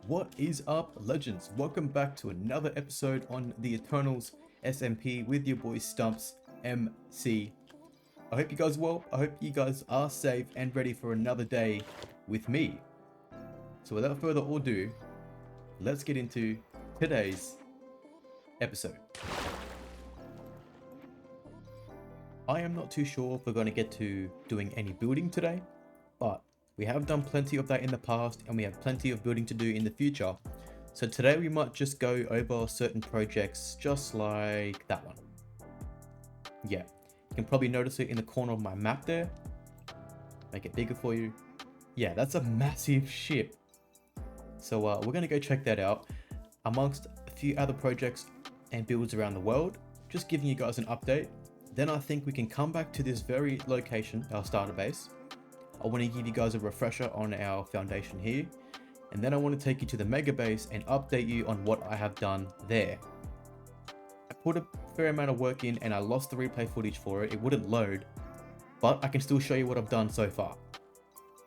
What is up, legends? Welcome back to another episode on the Eternals SMP with your boy Stumps MC. I hope you guys well. I hope you guys are safe and ready for another day with me. So without further ado, let's get into today's episode. I am not too sure if we're going to get to doing any building today, but we have done plenty of that in the past and we have plenty of building to do in the future. So today we might just go over certain projects just like that one. Yeah, you can probably notice it in the corner of my map there. Make it bigger for you. Yeah, that's a massive ship. So we're going to go check that out amongst a few other projects and builds around the world. Just giving you guys an update. Then I think we can come back to this very location, our starter base. I want to give you guys a refresher on our foundation here, and then I want to take you to the mega base and update you on what I have done there. I put a fair amount of work in and I lost the replay footage for it. It wouldn't load, but I can still show you what I've done so far.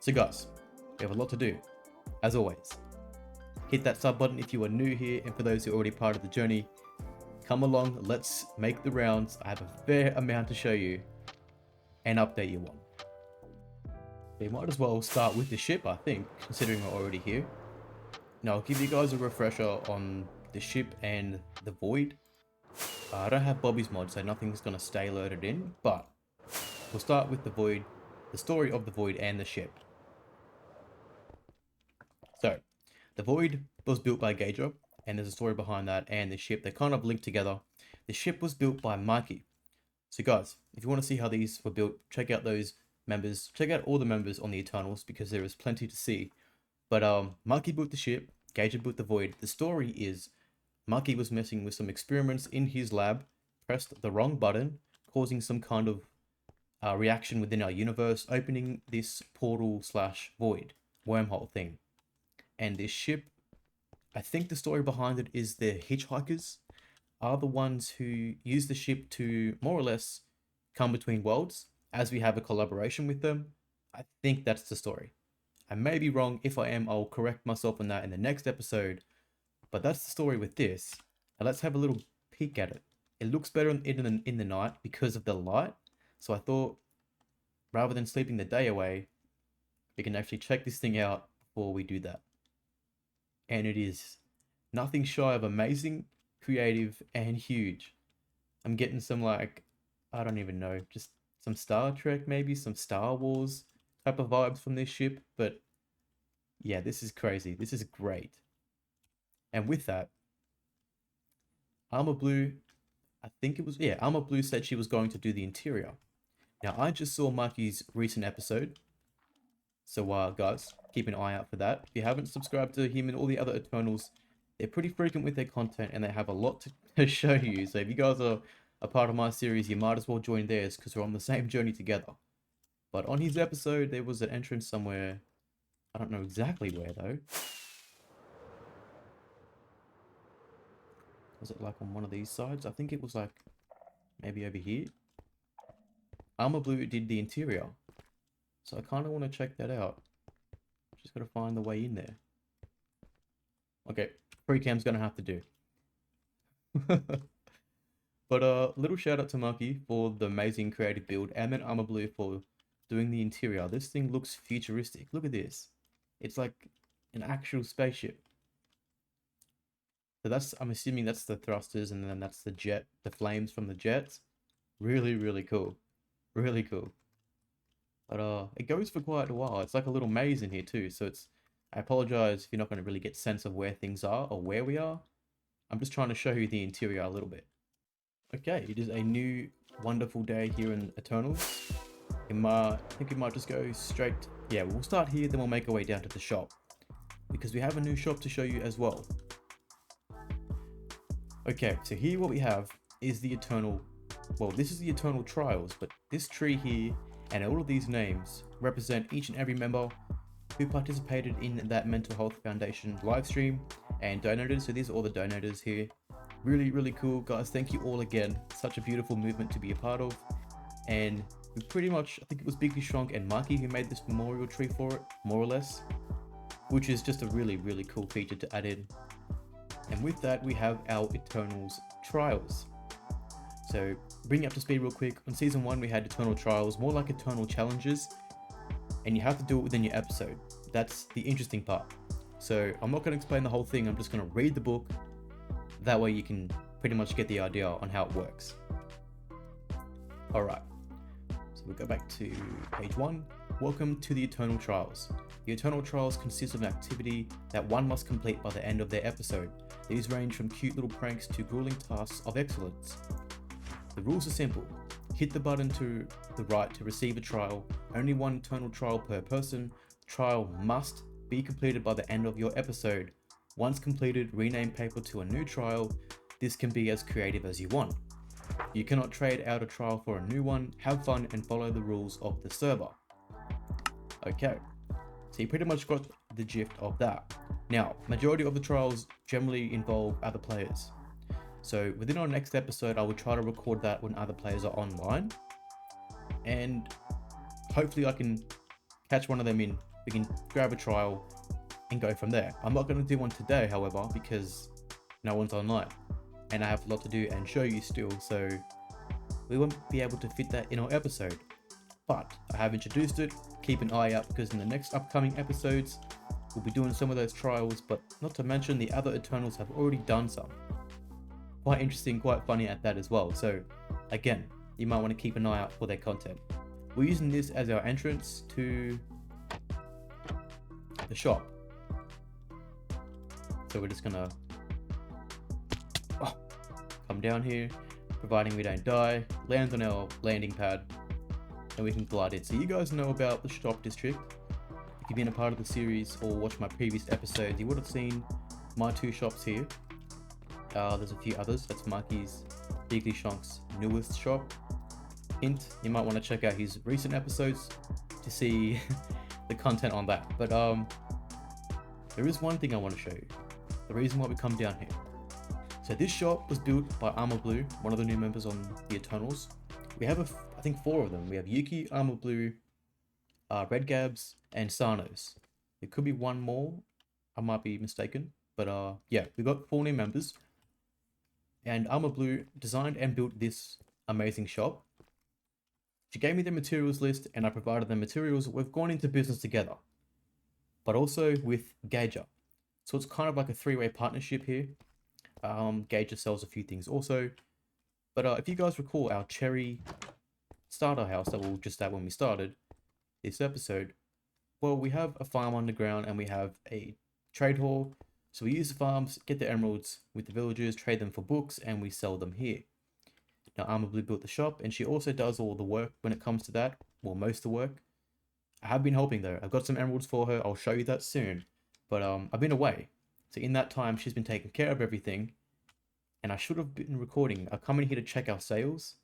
So guys, we have a lot to do. As always, hit that sub button if you are new here, and for those who are already part of the journey, come along, let's make the rounds. I have a fair amount to show you and update you on. We might as well start with the ship, I think, considering we're already here. Now, I'll give you guys a refresher on the ship and the void. I don't have Bobby's mod, so nothing's going to stay loaded in, but we'll start with the void, the story of the void and the ship. So, the void was built by Gager, and there's a story behind that, and the ship, they kind of link together. The ship was built by Mikey. So guys, if you want to see how these were built, check out those members, check out all the members on the Eternals, because there is plenty to see. But Mikey built the ship, Gager built the void. The story is Mikey was messing with some experiments in his lab, pressed the wrong button, causing some kind of reaction within our universe, opening this portal / void wormhole thing. And this ship, I think the story behind it is the hitchhikers are the ones who use the ship to more or less come between worlds, as we have a collaboration with them. I think that's the story. I may be wrong. If I am, I'll correct myself on that in the next episode. But that's the story with this. Now let's have a little peek at it. It looks better in the night because of the light. So I thought, rather than sleeping the day away, we can actually check this thing out before we do that. And it is nothing shy of amazing, creative, and huge. I'm getting some, like, I don't even know, just some Star Trek, maybe some Star Wars type of vibes from this ship. But yeah, this is crazy. This is great. And with that, Armor Blue, I think it was, yeah, Armor Blue said she was going to do the interior. Now, I just saw Mikey's recent episode. So guys, keep an eye out for that. If you haven't subscribed to him and all the other Eternals, they're pretty frequent with their content and they have a lot to show you. So if you guys are a part of my series, you might as well join theirs because we're on the same journey together. But on his episode, there was an entrance somewhere. I don't know exactly where though. Was it like on one of these sides? I think it was like maybe over here. Armor Blue did the interior. So I kind of want to check that out. Just got to find the way in there. Okay, pre-cam's going to have to do. But little shout out to Mikey for the amazing creative build, and then Armor Blue for doing the interior. This thing looks futuristic. Look at this. It's like an actual spaceship. So that's, I'm assuming that's the thrusters, and then that's the jet, the flames from the jets. Really, really cool. Really cool. But it goes for quite a while. It's like a little maze in here too. So it's, I apologize if you're not going to really get sense of where things are or where we are. I'm just trying to show you the interior a little bit. Okay, it is a new wonderful day here in Eternals. I think we might just go straight. Yeah, we'll start here, then we'll make our way down to the shop, because we have a new shop to show you as well. Okay, so here what we have is the Eternal, well, this is the Eternal Trials, but this tree here and all of these names represent each and every member who participated in that Mental Health Foundation live stream and donated. So these are all the donators here. Really, really cool, guys. Thank you all again. Such a beautiful movement to be a part of. And we pretty much, I think it was Bigly Strong and Mikey who made this memorial tree for it, more or less. which is just a really cool feature to add in. And with that, we have our Eternals trials. So bring you up to speed real quick. On season 1, we had Eternal trials, more like Eternal challenges, and you have to do it within your episode. That's the interesting part. So I'm not going to explain the whole thing, I'm just going to read the book. That way you can pretty much get the idea on how it works. Alright, so we'll go back to page 1. Welcome to the Eternal Trials. The Eternal Trials consist of an activity that one must complete by the end of their episode. These range from cute little pranks to grueling tasks of excellence. The rules are simple. Hit the button to the right to receive a trial. Only one Eternal trial per person. Trial must be completed by the end of your episode. Once completed, rename paper to a new trial. This can be as creative as you want. You cannot trade out a trial for a new one. Have fun and follow the rules of the server. Okay, so you pretty much got the gist of that. Now, majority of the trials generally involve other players. So within our next episode, I will try to record that when other players are online. And hopefully I can catch one of them in. We can grab a trial and go from there. I'm not going to do one today, however, because no one's online. And I have a lot to do and show you still, so we won't be able to fit that in our episode. But I have introduced it. Keep an eye out, because in the next upcoming episodes, we'll be doing some of those trials, but not to mention the other Eternals have already done some. Quite interesting, quite funny at that as well. So again, you might want to keep an eye out for their content. We're using this as our entrance to the shop. So we're just gonna come down here, providing we don't die, land on our landing pad, and we can glide in. So you guys know about the shop district. If you've been a part of the series or watched my previous episodes, you would have seen my 2 shops here. There's a few others. That's Mikey's, Bigly Shonk's newest shop. Hint, you might want to check out his recent episodes to see the content on that. But there is one thing I want to show you. The reason why we come down here. So this shop was built by Armor Blue, one of the new members on the Eternals. We have, I think 4 of them. We have Yuki, Armor Blue, Red Gabs, and Sarnos. There could be one more. I might be mistaken. But yeah, we got 4 new members. And Armor Blue designed and built this amazing shop. She gave me the materials list and I provided the materials. We've gone into business together, but also with Gauger. So it's kind of like a 3-way partnership here. Gauger sells a few things also. But if you guys recall our cherry starter house that we were just at when we started this episode, well, we have a farm underground and we have a trade hall. So we use the farms, get the emeralds with the villagers, trade them for books, and we sell them here. Now, Armor Blue built the shop, and she also does all the work when it comes to that. Well, most of the work. I have been helping though. I've got some emeralds for her. I'll show you that soon. But I've been away. So in that time, she's been taking care of everything. And I should have been recording. I come in here to check our sales.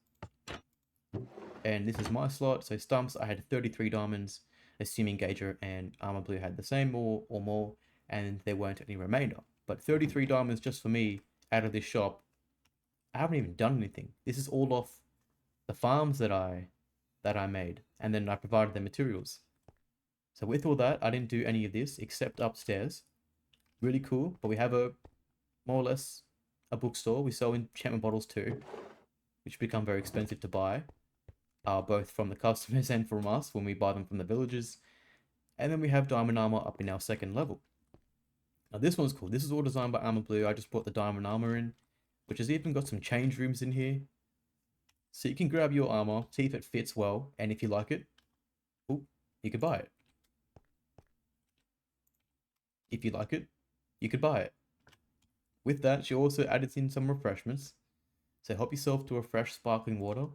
And this is my slot. So stumps, I had 33 diamonds, assuming Gauger and Armor Blue had the same or more. And there weren't any remainder. But 33 diamonds just for me out of this shop. I haven't even done anything. This is all off the farms that I made, and then I provided the materials. So with all that, I didn't do any of this except upstairs. Really cool. But we have a more or less a bookstore. We sell enchantment bottles too, which become very expensive to buy, both from the customers and from us when we buy them from the villagers. And then we have diamond armor up in our 2nd level. Now this one's cool. This is all designed by Armor Blue. I just brought the diamond armor in, which has even got some change rooms in here. So you can grab your armor, see if it fits well, and if you like it, you could buy it. If you like it, you could buy it. With that, she also added in some refreshments. So help yourself to a fresh sparkling water.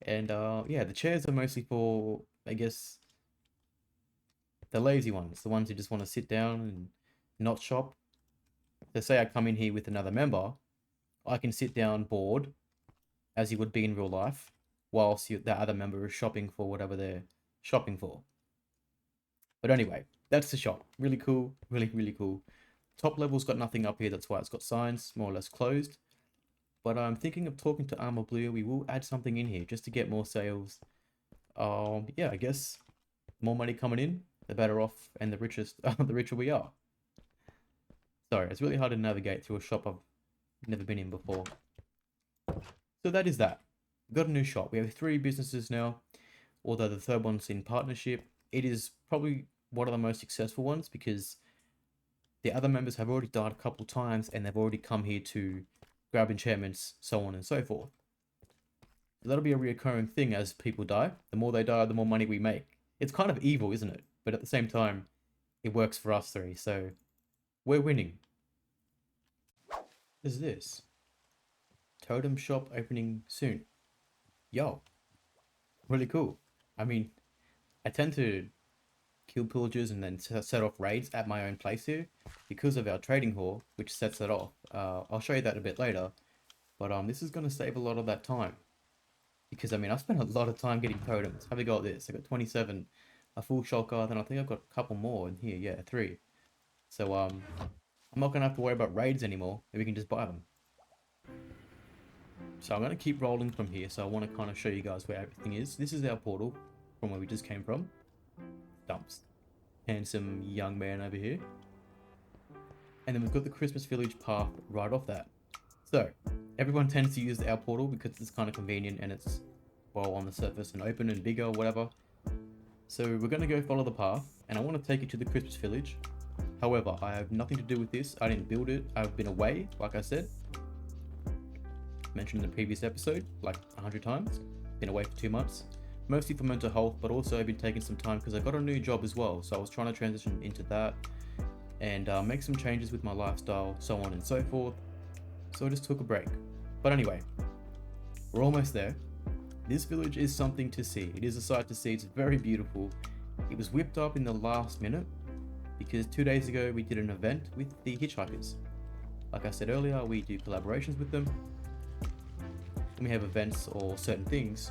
And yeah, the chairs are mostly for, I guess, the lazy ones. The ones who just want to sit down and not shop. So say I come in here with another member, I can sit down bored, as you would be in real life, whilst the other member is shopping for whatever they're shopping for. But anyway, that's the shop. Really cool, really cool. Top level's got nothing up here, that's why it's got signs, more or less closed. But I'm thinking of talking to Armor Blue. We will add something in here just to get more sales. Yeah, I guess more money coming in. the better off and the richest, the richer we are. Sorry, it's really hard to navigate through a shop I've never been in before. So that is that. We've got a new shop. We have 3 businesses now, although the third one's in partnership. It is probably one of the most successful ones because the other members have already died a couple times and they've already come here to grab enchantments, so on and so forth. So that'll be a reoccurring thing as people die. The more they die, the more money we make. It's kind of evil, isn't it? But at the same time, it works for us 3, so we're winning. What is this? Totem shop opening soon. Yo, really cool. I mean, I tend to kill pillagers and then set off raids at my own place here because of our trading hall, which sets it off. I'll show you that a bit later, but this is going to save a lot of that time because I mean I've spent a lot of time getting totems. Have a go at this. I got 27, a full shulker, then I think I've got a couple more in here. Yeah, 3. So I'm not gonna have to worry about raids anymore. We can just buy them. So I'm going to keep rolling from here. So I want to kind of show you guys where everything is. This is our portal from where we just came from. Dumps. Handsome young man over here. And then we've got the Christmas Village path right off that. So everyone tends to use our portal because it's kind of convenient and it's, well, on the surface and open and bigger or whatever. So we're going to go follow the path and I want to take you to the Christmas Village. However, I have nothing to do with this. I didn't build it. I've been away, like I said. Mentioned in the previous episode, like 100 times. Been away for 2 months. Mostly for mental health, but also I've been taking some time because I got a new job as well. So I was trying to transition into that and make some changes with my lifestyle, so on and so forth. So I just took a break. But anyway, we're almost there. This village is something to see. It is a sight to see. It's very beautiful. It was whipped up in the last minute because 2 days ago we did an event with the hitchhikers. Like I said earlier, we do collaborations with them. When we have events or certain things,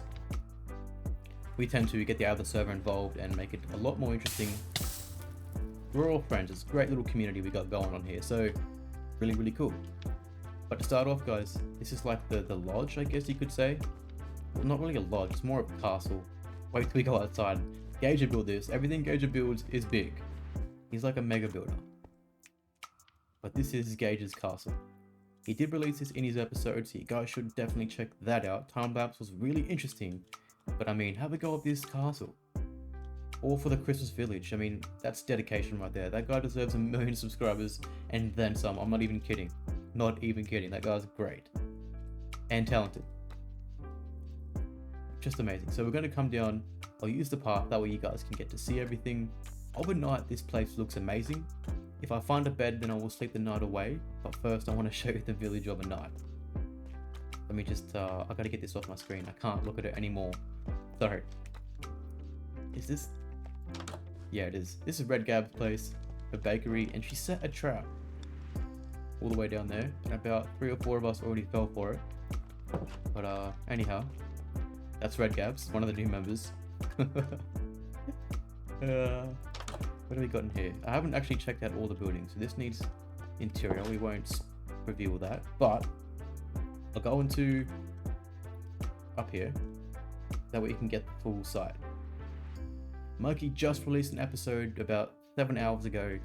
we tend to get the other server involved and make it a lot more interesting. We're all friends. It's a great little community we got going on here, so really, really cool. But to start off, guys, this is like the lodge, I guess you could say. Well, not really a lodge, it's more of a castle. Wait till we go outside. Gager built this. Everything Gager builds is big. He's like a mega builder. But this is Gager's castle. He did release this in his episode, so you guys should definitely check that out. Time-lapse was really interesting. But I mean, have a go at this castle. All for the Christmas Village. I mean, that's dedication right there. That guy deserves 1 million subscribers and then some. I'm not even kidding. Not even kidding. That guy's great. And talented. Just amazing. So we're going to come down. I'll use the path. That way you guys can get to see everything. Overnight, this place looks amazing. If I find a bed, then I will sleep the night away. But first, I want to show you the village overnight. Let me just, I gotta get this off my screen. I can't look at it anymore. Sorry. Is this? Yeah, it is. This is Red Gab's place, a bakery, and she set a trap all the way down there. And about 3 or 4 of us already fell for it. But anyhow, that's Red Gab's, one of the new members. What do we got in here? I haven't actually checked out all the buildings, so this needs interior. We won't reveal that, but I'll go into up here. That way you can get the full site. Monkey just released an episode about 7 hours ago.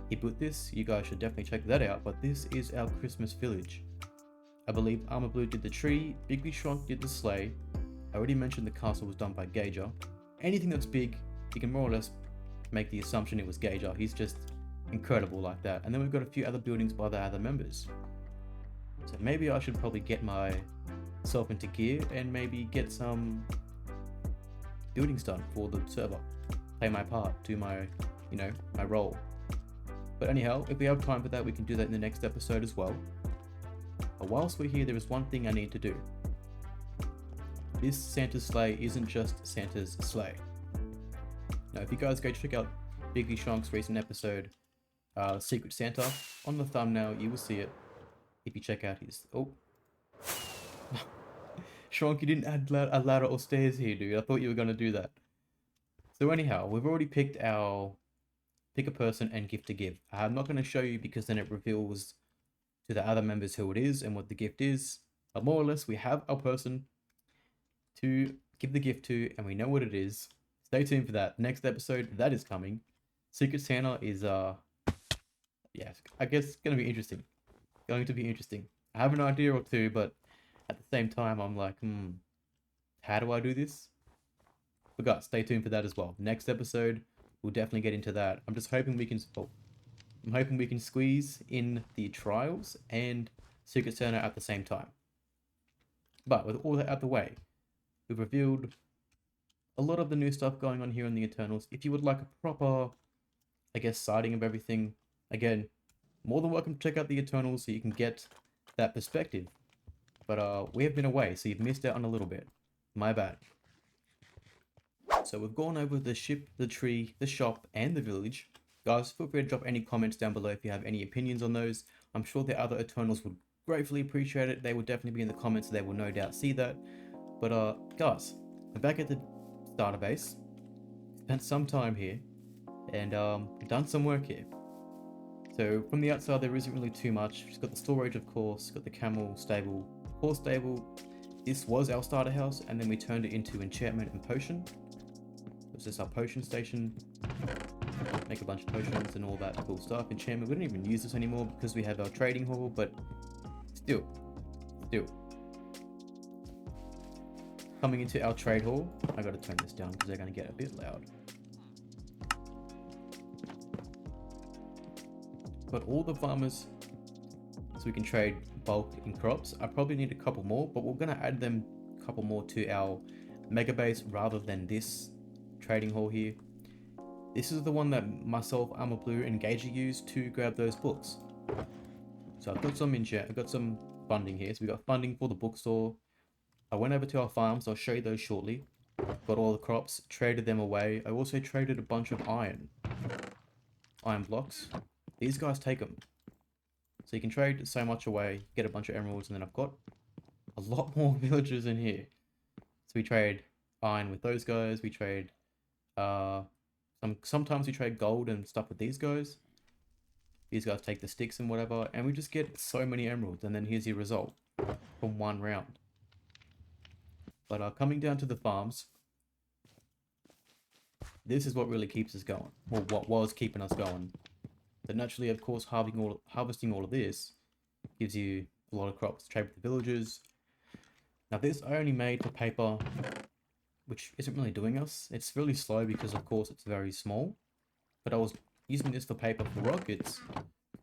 He put this. You guys should definitely check that out. But this is our Christmas village. I believe Armor Blue did the tree. Bigby Shrunk did the sleigh. I already mentioned the castle was done by Gager. Anything that's big, you can more or less make the assumption it was Gager. He's just incredible like that. And then we've got a few other buildings by the other members. So maybe I should probably get myself into gear and maybe get some buildings done for the server. Play my part, do my, my role. But anyhow, if we have time for that, we can do that in the next episode as well. But whilst we're here, there is one thing I need to do. This Santa's sleigh isn't just Santa's sleigh. Now, if you guys go check out Bigby Shrunk's recent episode, Secret Santa, on the thumbnail, you will see it. If you check out his... Oh. Shrunk, you didn't add a ladder or stairs here, dude. I thought you were going to do that. So anyhow, we've already picked our... Pick a person and gift to give. I'm not going to show you because then it reveals to the other members who it is and what the gift is. But more or less, we have our person to give the gift to and we know what it is. Stay tuned for that. Next episode that is coming. Secret Santa is yeah, I guess gonna be interesting. Going to be interesting. I have an idea or two, but at the same time I'm like, how do I do this? But guys, stay tuned for that as well. Next episode, we'll definitely get into that. I'm just hoping we can I'm hoping we can squeeze in the trials and Secret Santa at the same time. But with all that out the way, we've revealed a lot of the new stuff going on here in the Eternals. If you would like a proper, I guess, sighting of everything, again, more than welcome to check out the Eternals so you can get that perspective. But we have been away, so you've missed out on a little bit. My bad. So we've gone over the ship, the tree, the shop, and the village. Guys, feel free to drop any comments down below if you have any opinions on those. I'm sure the other Eternals would gratefully appreciate it. They will definitely be in the comments, so they will no doubt see that. But guys, we're back at the starter base. Spent some time here, and done some work here. So from the outside, there isn't really too much. Just got the storage, of course, got the camel stable, horse stable. This was our starter house, and then we turned it into enchantment and potion. This is our potion station. Make a bunch of potions and all that cool stuff. Enchantment, we don't even use this anymore because we have our trading hall, but still. Coming into our trade hall, I gotta turn this down because they're gonna get a bit loud. Got all the farmers so we can trade bulk in crops. I probably need a couple more, but we're gonna add them a couple more to our mega base rather than this trading hall here. This is the one that myself, Armor Blue, and Gager used to grab those books. So I've got some funding here. So we got funding for the bookstore. I went over to our farms. I'll show you those shortly. Got all the crops, traded them away. I also traded a bunch of iron blocks. These guys take them. So you can trade so much away, get a bunch of emeralds, and then I've got a lot more villagers in here. So we trade iron with those guys. We trade sometimes we trade gold and stuff with these guys. These guys take the sticks and whatever, and we just get so many emeralds, and then here's your result from one round. But coming down to the farms, this is what really keeps us going, or what was keeping us going. But naturally, of course, harvesting all of this gives you a lot of crops to trade with the villagers. Now this I only made for paper, which isn't really doing us. It's really slow because of course it's very small. But I was using this for paper for rockets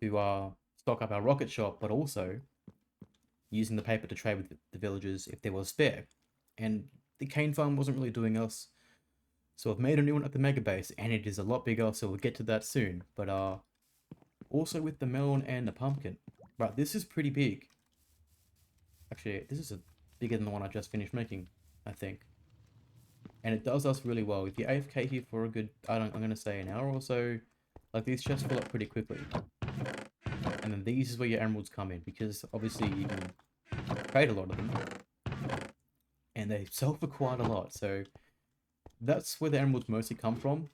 to stock up our rocket shop, but also using the paper to trade with the villagers if there was spare. And the cane farm wasn't really doing us. So I've made a new one at the mega base, and it is a lot bigger, so we'll get to that soon. But also with the melon and the pumpkin. Right, this is pretty big. Actually, this is bigger than the one I just finished making, I think. And it does us really well. If you're AFK here for a good, I'm going to say an hour or so, like these chests fill up pretty quickly. And then these is where your emeralds come in, because obviously you can trade a lot of them. And they sell for quite a lot, so that's where the emeralds mostly come from.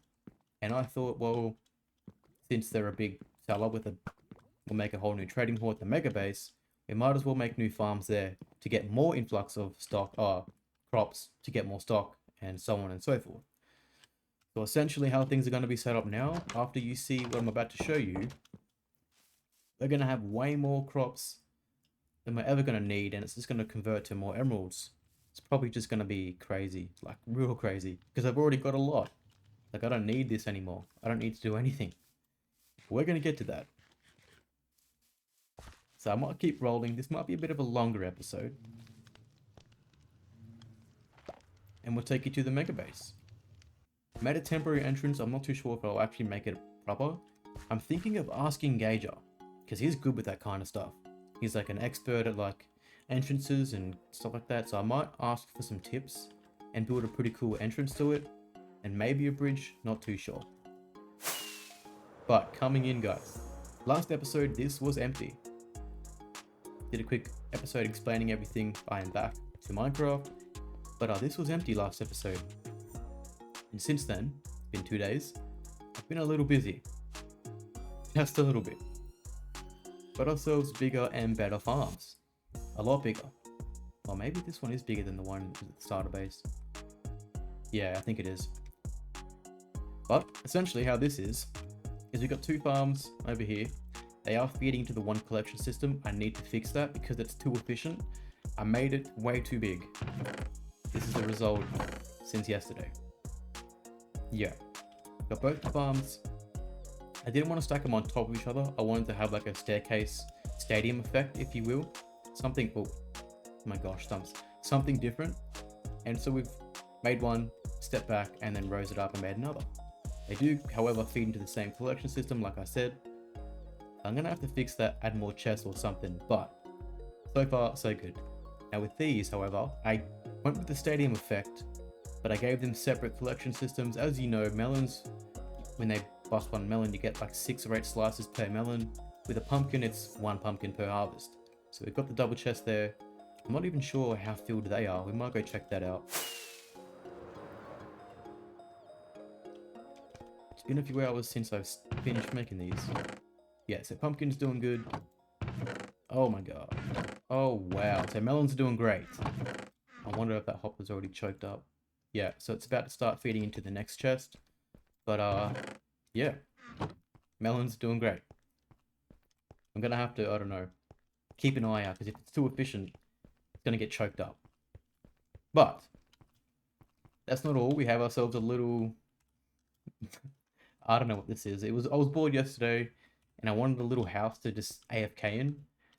And I thought, well, since they're a big seller we'll make a whole new trading hall at the mega base, we might as well make new farms there to get more influx of stock, crops, to get more stock, and so on and so forth. So essentially how things are going to be set up now, after you see what I'm about to show you, we're going to have way more crops than we're ever going to need, and it's just going to convert to more emeralds. It's probably just going to be crazy, like real crazy, because I've already got a lot. Like I don't need this anymore. I don't need to do anything. We're going to get to that. So I might keep rolling. This might be a bit of a longer episode. And we'll take you to the mega base. Made a temporary entrance. I'm not too sure if I'll actually make it proper. I'm thinking of asking Gager, because he's good with that kind of stuff. He's like an expert at like entrances and stuff like that. So I might ask for some tips and build a pretty cool entrance to it. And maybe a bridge, not too sure. But coming in, guys. Last episode, this was empty. Did a quick episode explaining everything. I am back to Minecraft. But this was empty last episode. And since then, it's been 2 days. I've been a little busy. Just a little bit. Got ourselves bigger and better farms. A lot bigger. Well, maybe this one is bigger than the one at the starter base. Yeah, I think it is. But essentially how this is we've got 2 farms over here. They are feeding into the one collection system. I need to fix that because it's too efficient. I made it way too big. This is the result since yesterday. Yeah, got both the farms. I didn't want to stack them on top of each other. I wanted to have like a staircase stadium effect, if you will. Something, oh my gosh, stumps. Something different. And so we've made one, step back, and then rose it up and made another. They do, however, feed into the same collection system, like I said. I'm gonna have to fix that, add more chests or something, but so far, so good. Now with these, however, I went with the stadium effect, but I gave them separate collection systems. As you know, melons, when they bust one melon, you get like 6 or 8 slices per melon. With a pumpkin, it's 1 pumpkin per harvest. So we've got the double chest there. I'm not even sure how filled they are. We might go check that out. It's been a few hours since I've finished making these. Yeah, so pumpkin's doing good. Oh my god. Oh wow, so melons are doing great. I wonder if that hopper's already choked up. Yeah, so it's about to start feeding into the next chest. But yeah, melons are doing great. I'm gonna have to, I don't know, keep an eye out, because if it's too efficient, it's gonna get choked up. But that's not all. We have ourselves a little I don't know what this is. I was bored yesterday and I wanted a little house to just AFK in.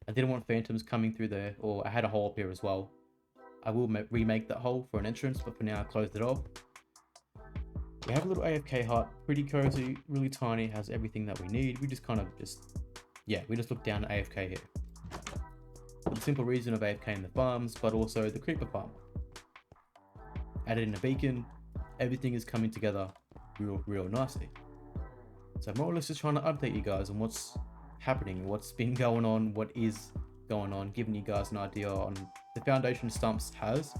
I didn't want phantoms coming through there, or I had a hole up here as well. I will remake that hole for an entrance, but for now I closed it off. We have a little AFK hut, pretty cozy, really tiny, has everything that we need. We just kind of we just look down at AFK here. For the simple reason of AFK in the farms, but also the creeper farm. Added in a beacon, everything is coming together real nicely. So more or less just trying to update you guys on what's happening, what's been going on, what is going on, giving you guys an idea on the foundation stumps has.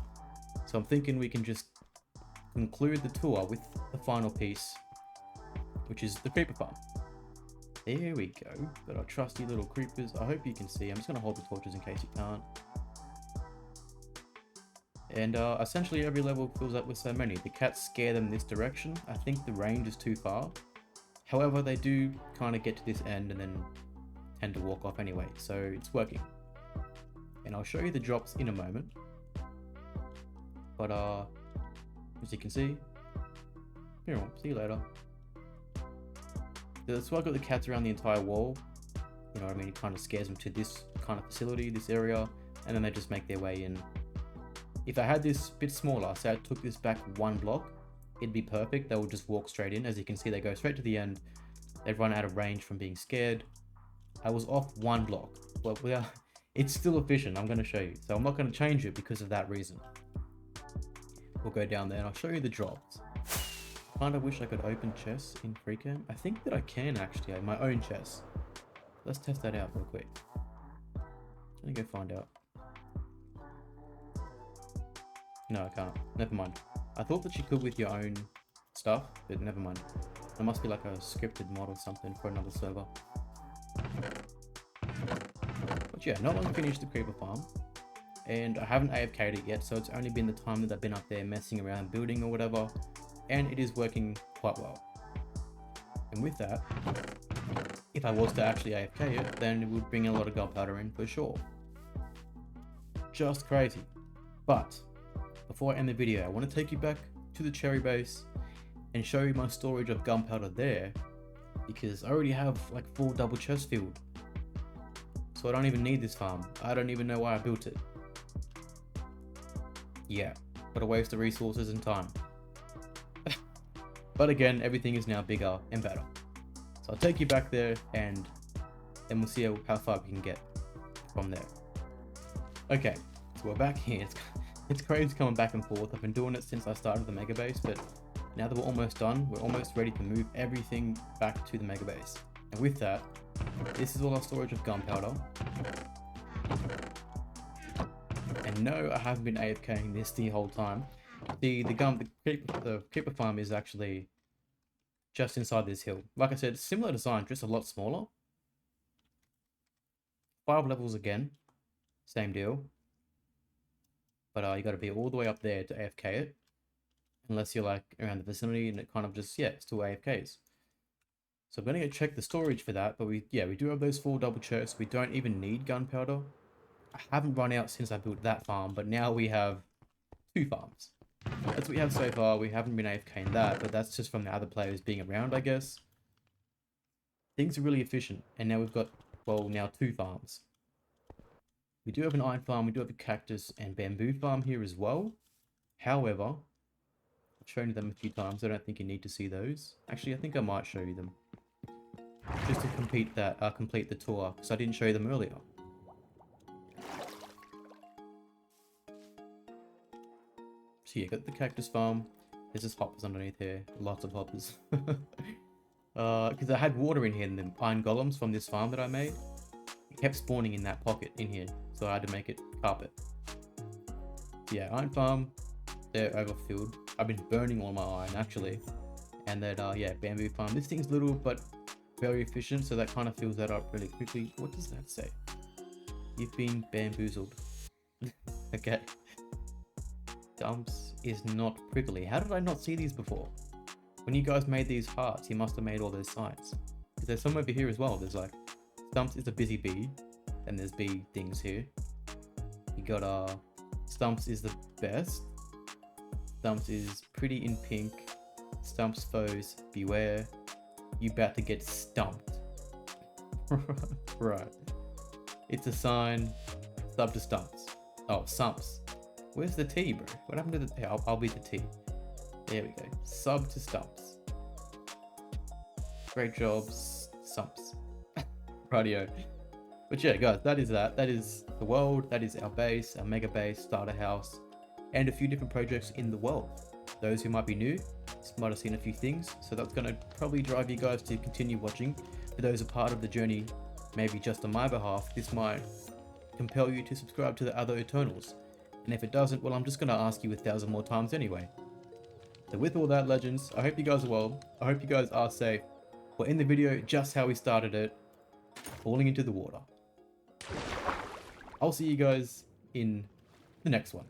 So I'm thinking we can just conclude the tour with the final piece, which is the creeper farm. There we go. Got our trusty little creepers. I hope you can see. I'm just going to hold the torches in case you can't. And essentially every level fills up with so many. The cats scare them this direction. I think the range is too far. However, they do kind of get to this end and then tend to walk off anyway, so it's working. And I'll show you the drops in a moment. But as you can see, here, see you later. That's why I got the cats around the entire wall. You know what I mean? It kind of scares them to this kind of facility, this area, and then they just make their way in. If I had this bit smaller, say I took this back 1 block, it'd be perfect. They will just walk straight in. As you can see, they go straight to the end. They've run out of range from being scared. I was off 1 block, but it's still efficient. I'm going to show you. So I'm not going to change it because of that reason. We'll go down there and I'll show you the drops. Kind of wish I could open chests in FreeCam. I think that I can actually, my own chests. Let's test that out real quick. Let me go find out. No, I can't. Never mind. I thought that you could with your own stuff, but never mind. There must be like a scripted mod or something for another server. But yeah, not long finished the creeper farm. And I haven't AFK'd it yet, so it's only been the time that I've been up there messing around building or whatever. And it is working quite well. And with that, if I was to actually AFK it, then it would bring a lot of gunpowder in for sure. Just crazy. But before I end the video, I want to take you back to the cherry base and show you my storage of gunpowder there, because I already have like full double chest filled. So I don't even need this farm. I don't even know why I built it. Yeah, what a waste of resources and time. But again, everything is now bigger and better. So I'll take you back there and then we'll see how far we can get from there. Okay, so we're back here. It's crazy coming back and forth. I've been doing it since I started the mega base, but now that we're almost done, we're almost ready to move everything back to the mega base. And with that, this is all our storage of gunpowder. And no, I haven't been AFKing this the whole time. The creeper farm is actually just inside this hill. Like I said, similar design, just a lot smaller. 5 levels again, same deal. But you got to be all the way up there to AFK it. unless you're like around the vicinity, and it kind of just, yeah, still AFKs. So I'm gonna go check the storage for that, but we do have those 4 double chests. We don't even need gunpowder. I haven't run out since I built that farm, but now we have 2 farms. That's what we have so far. We haven't been AFK in that, but that's just from the other players being around, I guess. Things are really efficient, and now we've got, well, now 2 farms. We do have an iron farm, we do have a cactus and bamboo farm here as well. However, I've shown you them a few times. I don't think you need to see those. Actually, I think I might show you them. Just to complete the tour, because I didn't show you them earlier. So yeah, got the cactus farm. There's just hoppers underneath here. Lots of hoppers. Because I had water in here and the iron golems from this farm that I made. It kept spawning in that pocket in here. So I had to make it carpet. Yeah, iron farm. They're overfilled. I've been burning all my iron actually. And then yeah, bamboo farm. This thing's little but very efficient, so that kind of fills that up really quickly. What does that say? You've been bamboozled. Okay. Stumps is not prickly. How did I not see these before? When you guys made these hearts, you must have made all those signs. Because there's some over here as well. There's like, Stumps is a busy bee. And there's bee things here. You got Stumps is the best. Stumps is pretty in pink. Stumps foes, beware. You about to get stumped. Right. It's a sign. Sub to Stumps. Oh, Sumps. Where's the T, bro? What happened to the T? I'll be the T. There we go. Sub to Stumps. Great jobs, Sumps. Radio. But yeah, guys, that is that. That is the world. That is our base, our mega base, starter house, and a few different projects in the world. Those who might be new might have seen a few things, so that's going to probably drive you guys to continue watching. For those a part of the journey, maybe just on my behalf, this might compel you to subscribe to the other Eternals. And if it doesn't, well, I'm just going to ask you 1,000 more times anyway. So with all that, legends, I hope you guys are well. I hope you guys are safe. We're in the video just how we started it, falling into the water. I'll see you guys in the next one.